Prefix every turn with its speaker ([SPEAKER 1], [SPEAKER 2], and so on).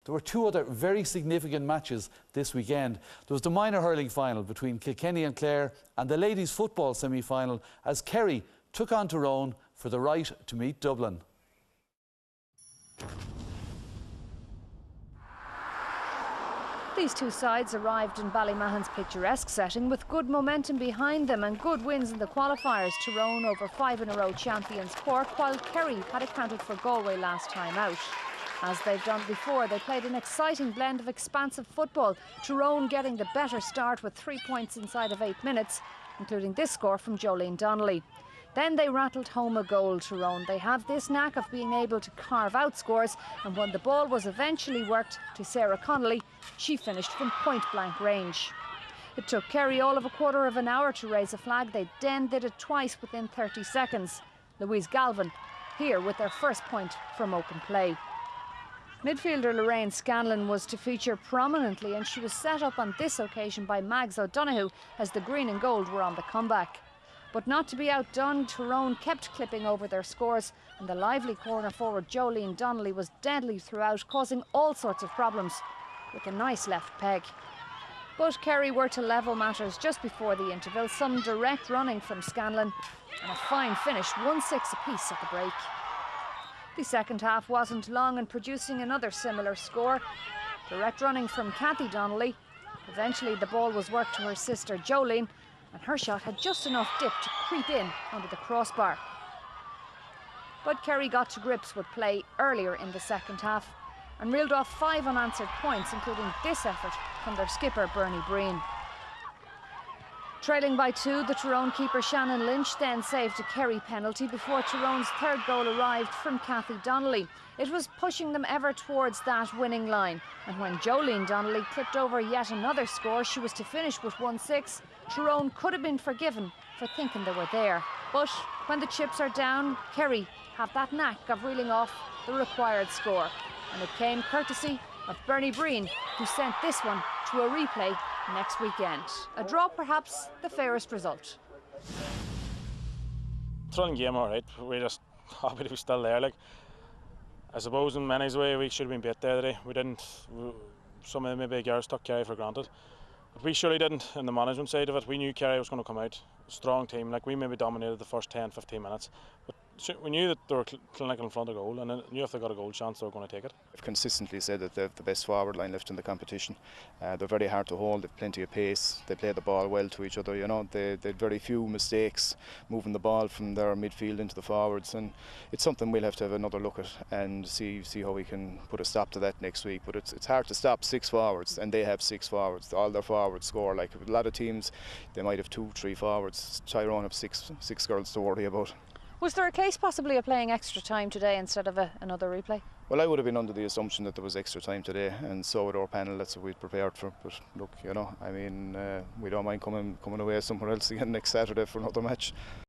[SPEAKER 1] There were two other very significant matches this weekend. There was the minor hurling final between Kilkenny and Clare and the ladies' football semi-final as Kerry took on Tyrone for the right to meet Dublin.
[SPEAKER 2] These two sides arrived in Ballymahon's picturesque setting with good momentum behind them and good wins in the qualifiers. Tyrone over 5-in-a-row champions Cork, while Kerry had accounted for Galway last time out. As they've done before, they played an exciting blend of expansive football, Tyrone getting the better start with 3 points inside of 8 minutes, including this score from Jolene Donnelly. Then they rattled home a goal, Tyrone. They have this knack of being able to carve out scores, and when the ball was eventually worked to Sarah Connolly, she finished from point-blank range. It took Kerry all of a quarter of an hour to raise a flag. They then did it twice within 30 seconds. Louise Galvin here with their first point from open play. Midfielder Lorraine Scanlon was to feature prominently, and she was set up on this occasion by Mags O'Donoghue as the green and gold were on the comeback. But not to be outdone, Tyrone kept clipping over their scores, and the lively corner forward Jolene Donnelly was deadly throughout, causing all sorts of problems with a nice left peg. But Kerry were to level matters just before the interval, some direct running from Scanlon and a fine finish, 1-6 apiece at the break. The second half wasn't long in producing another similar score. Direct running from Cathy Donnelly. Eventually the ball was worked to her sister Jolene, and her shot had just enough dip to creep in under the crossbar. But Kerry got to grips with play earlier in the second half and reeled off 5 unanswered points, including this effort from their skipper Bernie Breen. Trailing by 2, the Tyrone keeper Shannon Lynch then saved a Kerry penalty before Tyrone's third goal arrived from Cathy Donnelly. It was pushing them ever towards that winning line, and when Jolene Donnelly clipped over yet another score, she was to finish with 1-6. Tyrone could have been forgiven for thinking they were there. But when the chips are down, Kerry have that knack of reeling off the required score, and it came courtesy of Bernie Breen, who sent this one to a replay next weekend. A draw, perhaps the fairest result.
[SPEAKER 3] Thrilling game, all right. We're just happy to be still there. Like, I suppose in many ways we should have been beat there today. We didn't. Some of the maybe girls took Kerry for granted, but we surely didn't. In the management side of it, we knew Kerry was going to come out a strong team. Like, we maybe dominated the first 10-15 minutes, but we knew that they were clinical in front of goal, and knew if they got a goal chance they were going to take it.
[SPEAKER 4] I've consistently said that they're the best forward line left in the competition. They're very hard to hold, they've plenty of pace, they play the ball well to each other, you know, they had very few mistakes moving the ball from their midfield into the forwards, and it's something we'll have to have another look at and see how we can put a stop to that next week. But it's hard to stop 6 forwards, and they have 6 forwards. All their forwards score. Like a lot of teams, they might have 2-3 forwards. Tyrone have six girls to worry about.
[SPEAKER 2] Was there a case possibly of playing extra time today instead of another replay?
[SPEAKER 4] Well, I would have been under the assumption that there was extra time today, and so would our panel. That's what we'd prepared for. But look, you know, I mean, we don't mind coming away somewhere else again next Saturday for another match.